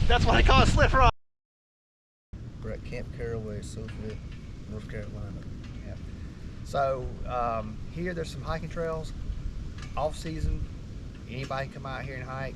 That's why they call it Slip Rock. We're at Camp Caraway, Silversville, North Carolina. Yeah. So here there's some hiking trails. Off season, anybody can come out here and hike.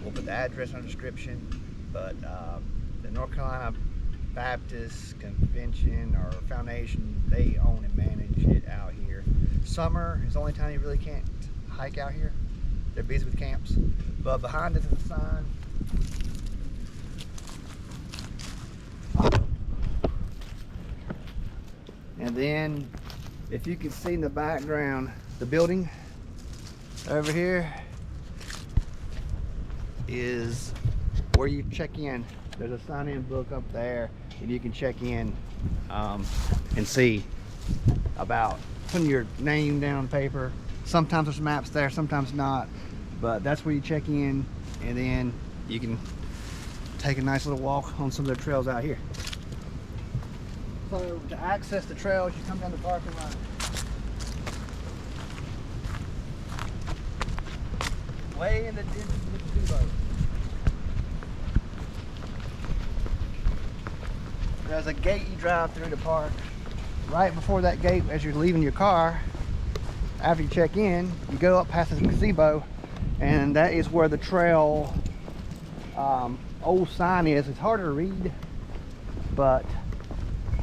We'll put the address in the description. But the North Carolina Baptist Convention or Foundation, they own and manage it out here. Summer is the only time you really can't hike out here. They're busy with camps. But behind us is a sign. And then, if you can see in the background, the building over here is where you check in. There's a sign-in book up there, and you can check in and see about putting your name down on paper. Sometimes there's maps there, sometimes not, but that's where you check in, and then you can take a nice little walk on some of the trails out here. So to access the trails, you come down the parking lot. Way in the distance with the gazebo. There's a gate you drive through the park. Right before that gate, as you're leaving your car, after you check in, you go up past the gazebo, and that is where the trail old sign is. It's hard to read, but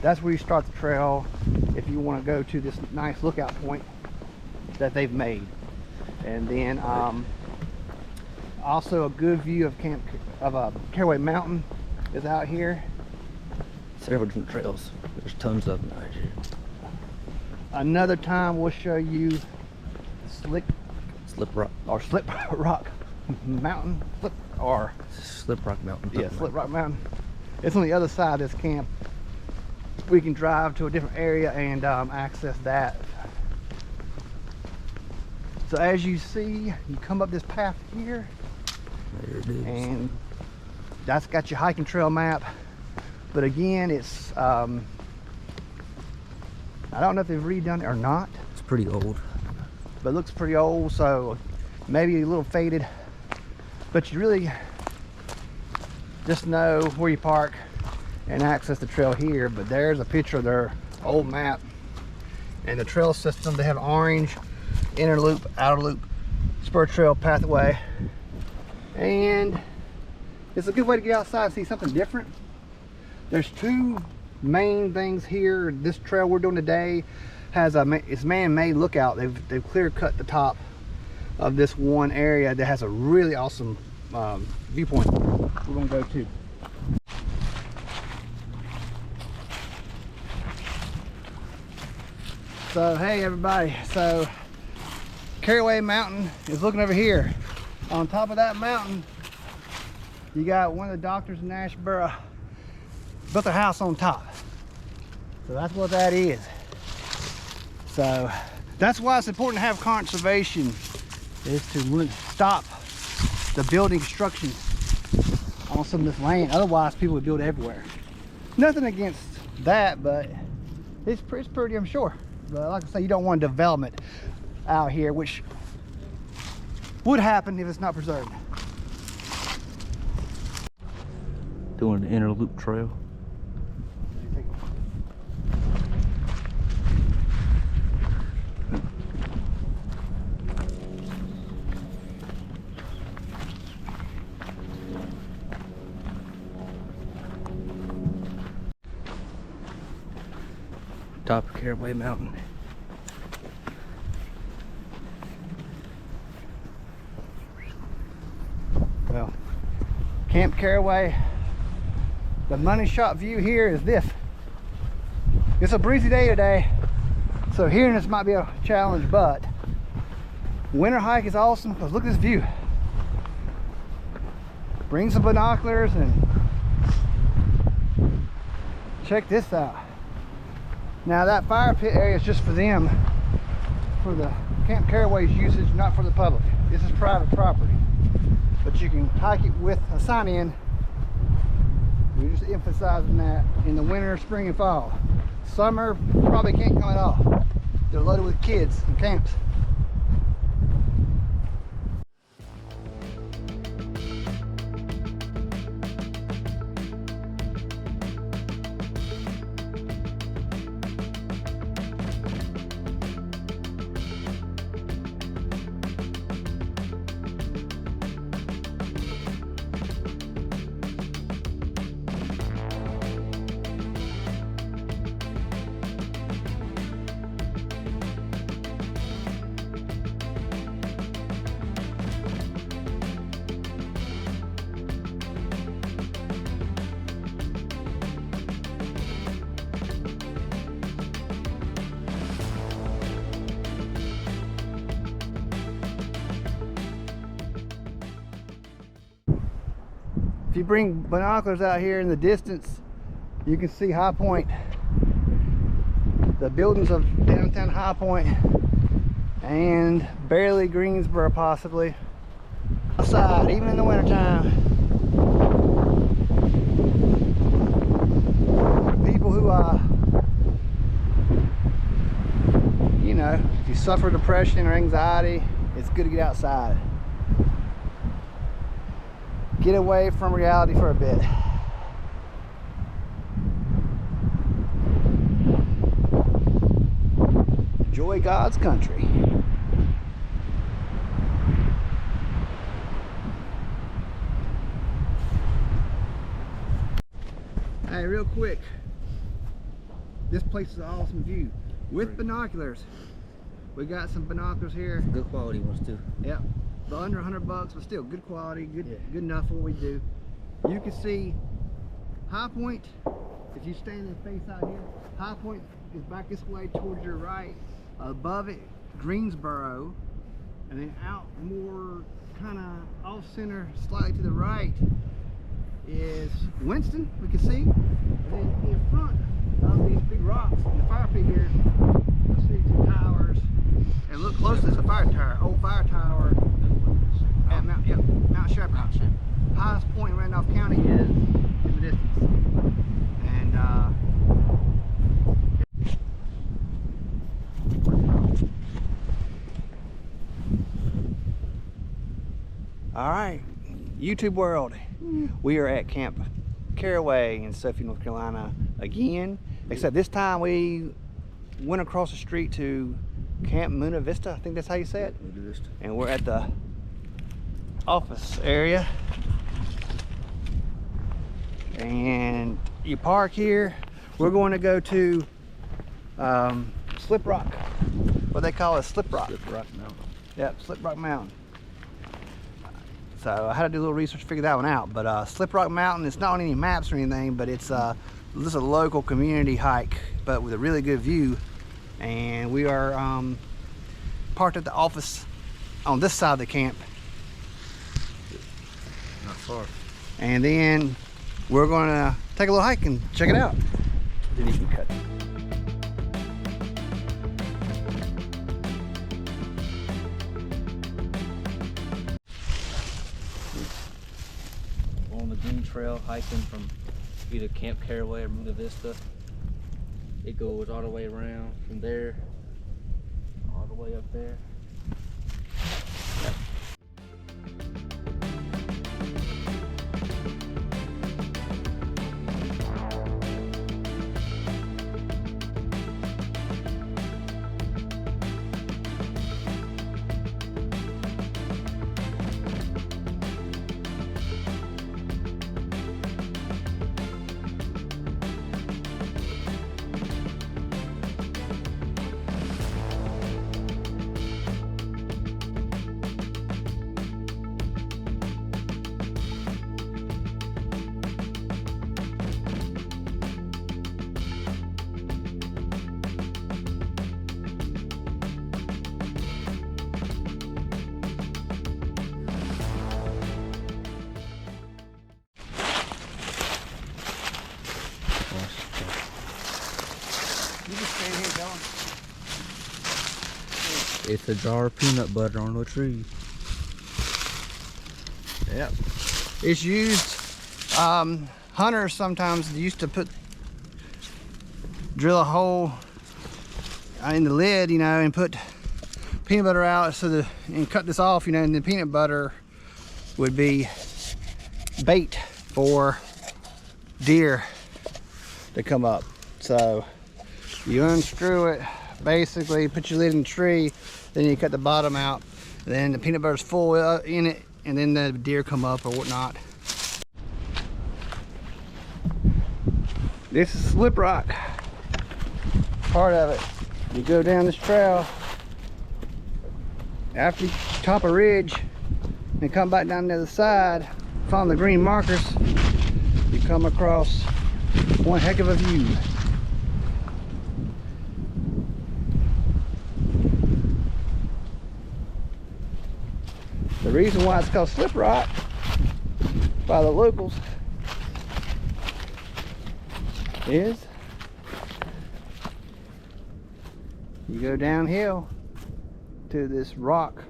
that's where you start the trail if you want to go to this nice lookout point that they've made. And then also a good view of Caraway Mountain is out here. Several different trails. There's tons of them out here. Another time we'll show you Slip Rock Mountain. Slip Rock Mountain. Yeah, Slip Rock Mountain. It's on the other side of this camp. We can drive to a different area and access that. So as you see, you come up this path here, There it is. and that's got your hiking trail map. But again, it's I don't know if they've redone it or not. It's pretty old. But it looks pretty old, so maybe a little faded. But you really just know where you park and access the trail here. But there's a picture of their old map and the trail system. They have orange, inner loop, outer loop, spur trail pathway, and it's a good way to get outside and see something different. There's two main things here. This trail we're doing today has it's man-made lookout. They've clear cut the top of this one area that has a really awesome viewpoint we're gonna go to. So hey everybody, so Caraway Mountain is looking over here. On top of that mountain, you got one of the doctors in Asheboro built a house on top. So that's what that is. So that's why it's important to have conservation, is to stop the building construction on some of this land. Otherwise people would build everywhere. Nothing against that, but it's pretty, I'm sure. But like I say, you don't want development out here, which would happen if it's not preserved. Doing the inner loop trail. Top of Caraway Mountain. Well, Camp Caraway, the money shot view here is this. It's a breezy day today, so hearing this might be a challenge, but winter hike is awesome because look at this view. Bring some binoculars and check this out. Now that fire pit area is just for them, for the Camp Caraway's usage, not for the public. This is private property, but you can hike it with a sign in. We're just emphasizing that in the winter, spring, and fall. Summer probably can't come at all. They're loaded with kids and camps. If you bring binoculars out here in the distance, you can see High Point, the buildings of downtown High Point, and barely Greensboro possibly. Outside, even in the wintertime. People who, you know, if you suffer depression or anxiety, it's good to get outside. Get away from reality for a bit. Enjoy God's country. Hey, real quick, this place is an awesome view. With binoculars, we got some binoculars here. Good quality ones too. Yep, they're under $100, but still good quality, good enough for what we do. You can see High Point. If you stand and face out here, High Point is back this way towards your right. Above it, Greensboro, and then out more kind of off center, slightly to the right, is Winston, we can see. And then in front of these big rocks in the fire pit here, you'll see two towers. And look closely, it's a fire tower, old fire tower at Mount Shepherd. Highest point in Randolph County is in the distance. And all right, YouTube world. We are at Camp Caraway in Sophia, North Carolina again, except this time we went across the street to Camp Muna Vista. I think that's how you say it. And we're at the office area. And you park here. We're going to go to Slip Rock. What they call it, Slip Rock. Slip Rock Mountain. Yep, Slip Rock Mountain. So I had to do a little research to figure that one out. But Slip Rock Mountain, it's not on any maps or anything, but it's just a local community hike, but with a really good view. And we are parked at the office on this side of the camp. Not far. And then we're gonna take a little hike and check it out. Then you can cut. On the Green Trail, hiking from either Camp Caraway or Muna Vista. It goes all the way around from there, all the way up there. You just stay here going. It's a jar of peanut butter on the tree. Yep. It's used, hunters sometimes used to drill a hole in the lid, you know, and put peanut butter out and cut this off, you know, and the peanut butter would be bait for deer to come up. So you unscrew it, basically put your lid in the tree, then you cut the bottom out, then the peanut butter's full in it, and then the deer come up or whatnot. This is Slip Rock, part of it. You go down this trail, after you top a ridge and come back down the other side, follow the green markers, you come across one heck of a view. The reason why it's called Slip Rock by the locals is you go downhill to this rock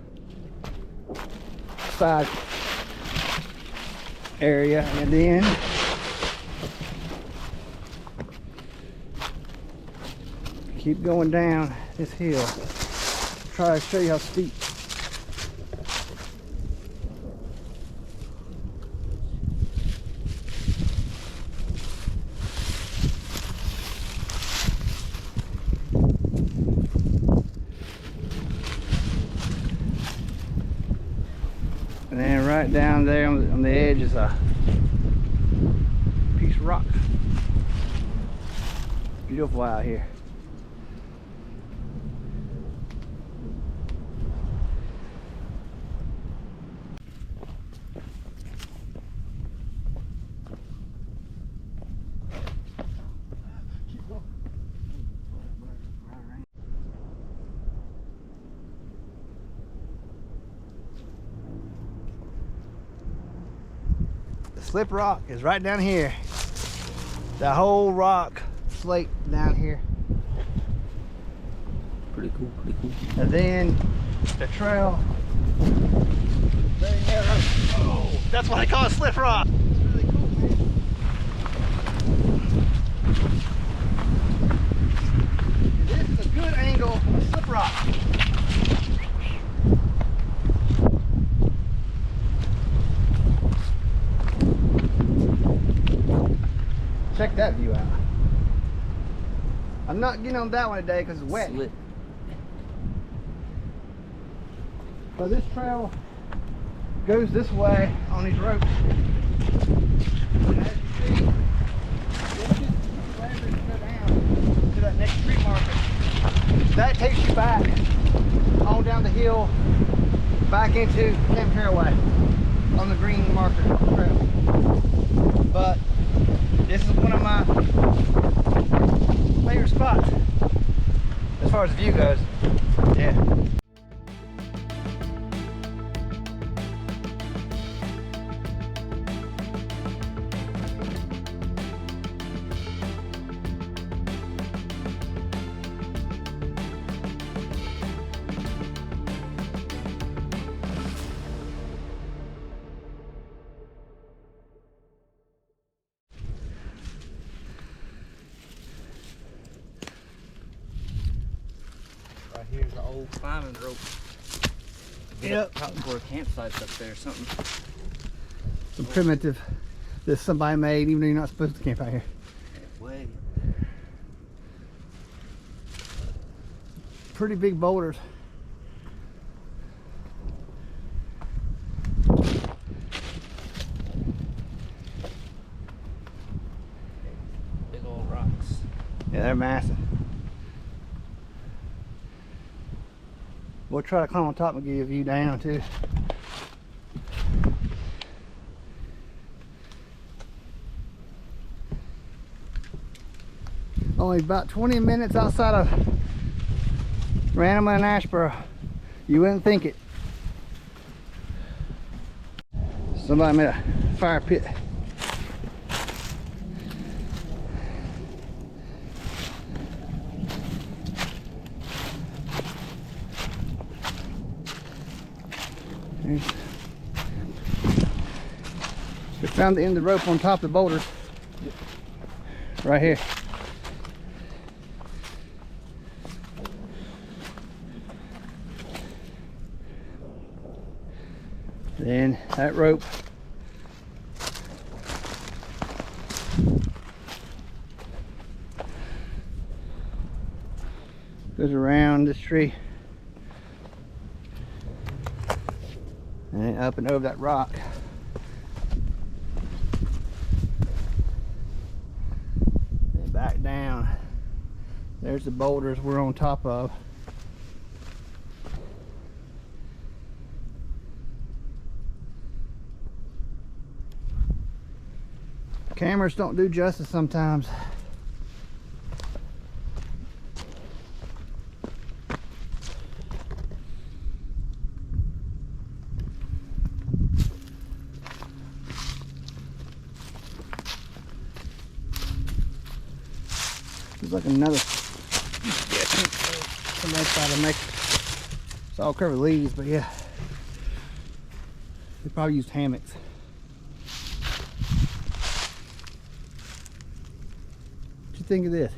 side area, and then keep going down this hill. Try to show you how steep. And then right down there on the edge is a piece of rock. Beautiful out here. Slip rock is right down here. That whole rock slate down here. Pretty cool, pretty cool. And then the trail. Very narrow. Oh, that's what I call a slip rock. It's really cool, man. This is a good angle for a slip rock. Check that view out. I'm not getting on that one today because it's wet. Slip. But this trail goes this way on these ropes. And as you see, this is wherever you go down to that next street marker. That takes you back on down the hill, back into Camp Caraway on the green marker trail. But this is one of my favorite spots as far as the view goes. Yeah. Right here's the old climbing rope. Yep. Probably for a campsite up there or something. Some primitive that somebody made, even though you're not supposed to camp out here. Way. Pretty big boulders. Big old rocks. Yeah, they're massive. We'll try to climb on top and give you a view down too. Only about 20 minutes outside of Randleman and Asheboro. You wouldn't think it. Somebody made a fire pit. We found the end of the rope on top of the boulders. Right here. Then that rope goes around this tree and up and over that rock. And back down. There's the boulders we're on top of. Cameras don't do justice sometimes. There's like another. Somebody tried to make it's all covered with leaves, but yeah, they probably used hammocks. What you think of this?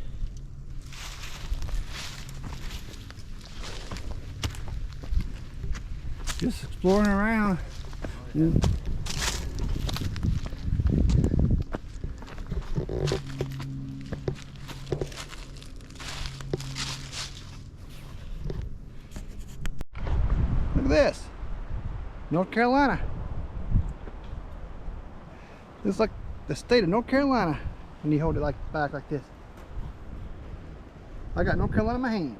Just exploring around. Look at this, North Carolina. It's like the state of North Carolina when you hold it like back like this. I got North Carolina in my hand.